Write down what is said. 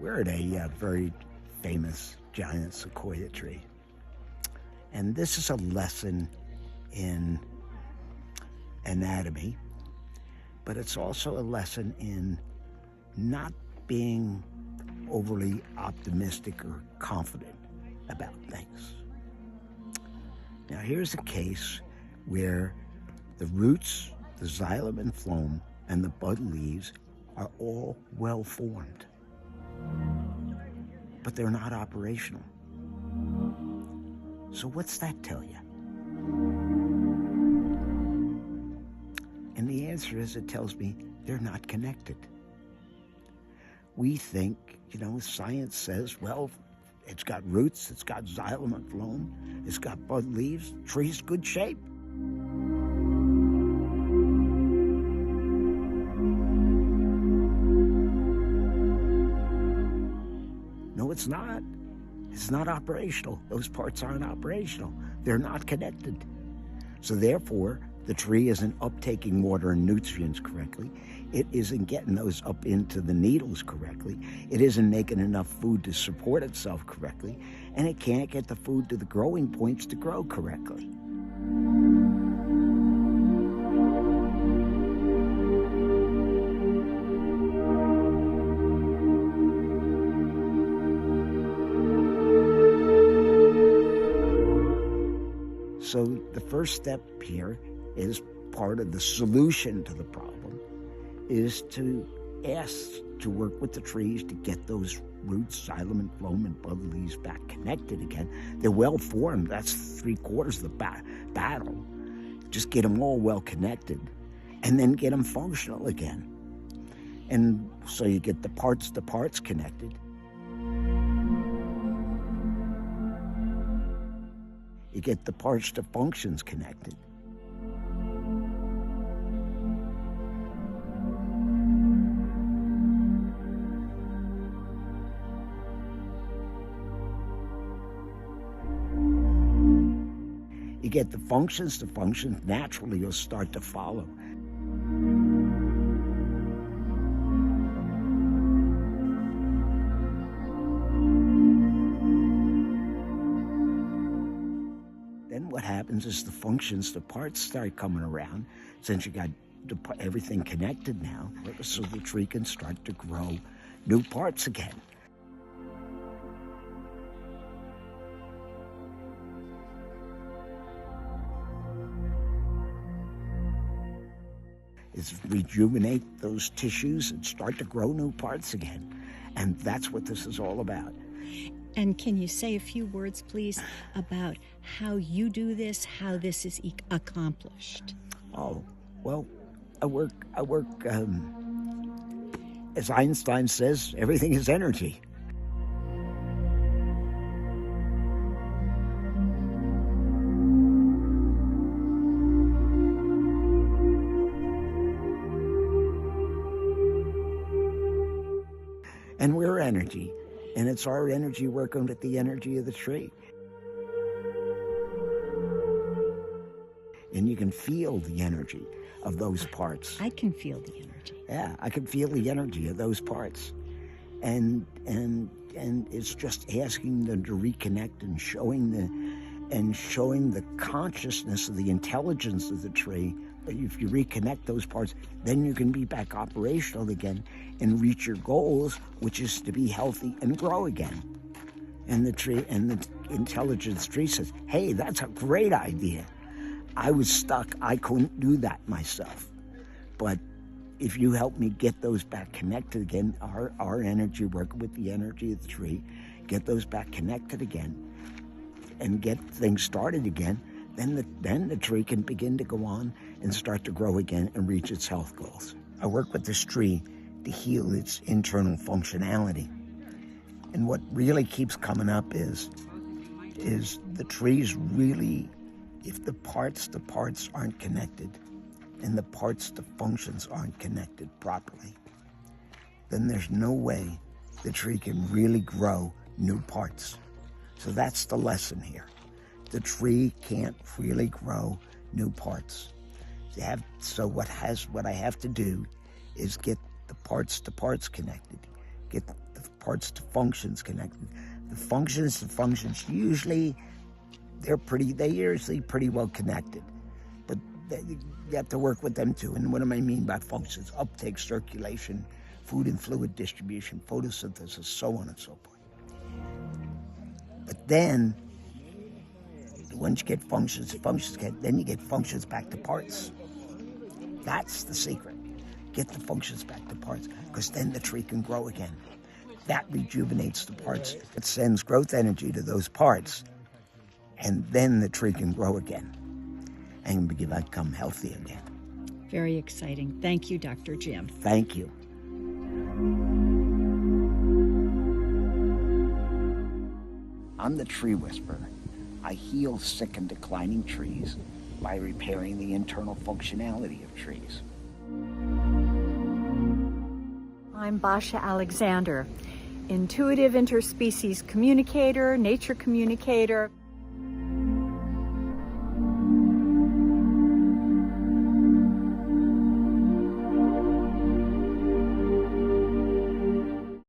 We're at a very famous giant sequoia tree. And this is a lesson in anatomy, but it's also a lesson in not being overly optimistic or confident about things. Now here's a case where the roots, the xylem and phloem, and the bud leaves are all well formed, but they're not operational. So what's that tell you? And the answer is, it tells me they're not connected. We think, science says, well, it's got roots, it's got xylem and phloem, it's got bud leaves, tree's good shape. No, it's not. It's not operational. Those parts aren't operational. They're not connected. So therefore, the tree isn't uptaking water and nutrients correctly. It isn't getting those up into the needles correctly. It isn't making enough food to support itself correctly. And it can't get the food to the growing points to grow correctly. So the first step here is part of the solution to the problem is to ask to work with the trees to get those roots, xylem and phloem and bud leaves back connected again. They're well formed. That's 3/4 of the battle. Just get them all well connected and then get them functional again. And so you get the parts connected. You get the parts to functions connected. You get the functions to function, naturally you'll start to follow. Then what happens is the functions, the parts start coming around, since you got everything connected now, so the tree can start to grow new parts again. Is rejuvenate those tissues and start to grow new parts again. And that's what this is all about. And can you say a few words, please, about how you do this, how this is accomplished? Oh, well, I work, as Einstein says, everything is energy. And we're energy, and it's our energy working with the energy of the tree. And you can feel the energy of those parts. I can feel the energy. Yeah, I can feel the energy of those parts. And it's just asking them to reconnect and showing the consciousness of the intelligence of the tree. If you reconnect those parts, then you can be back operational again and reach your goals, which is to be healthy and grow again. And the tree and the intelligence tree says, hey, that's a great idea. I was stuck. I couldn't do that myself. But if you help me get those back connected again, our energy working with the energy of the tree, get those back connected again and get things started again, then the tree can begin to go on and start to grow again and reach its health goals. I work with this tree to heal its internal functionality. And what really keeps coming up is the trees really, if the parts aren't connected and the parts to functions aren't connected properly, then there's no way the tree can really grow new parts. So that's the lesson here. The tree can't really grow new parts. So what I have to do is get the parts to parts connected, get the parts to functions connected. The functions to functions usually they're usually pretty well connected, but you have to work with them too. And what do I mean by functions? Uptake, circulation, food and fluid distribution, photosynthesis, so on and so forth. But then, once you get functions, then you get functions back to parts. That's the secret. Get the functions back to parts, because then the tree can grow again. That rejuvenates the parts. It sends growth energy to those parts, and then the tree can grow again and become healthy again. Very exciting. Thank you, Dr. Jim. Thank you. I'm the Tree Whisperer. I heal sick and declining trees by repairing the internal functionality of trees. I'm Basia Alexander, intuitive interspecies communicator, nature communicator.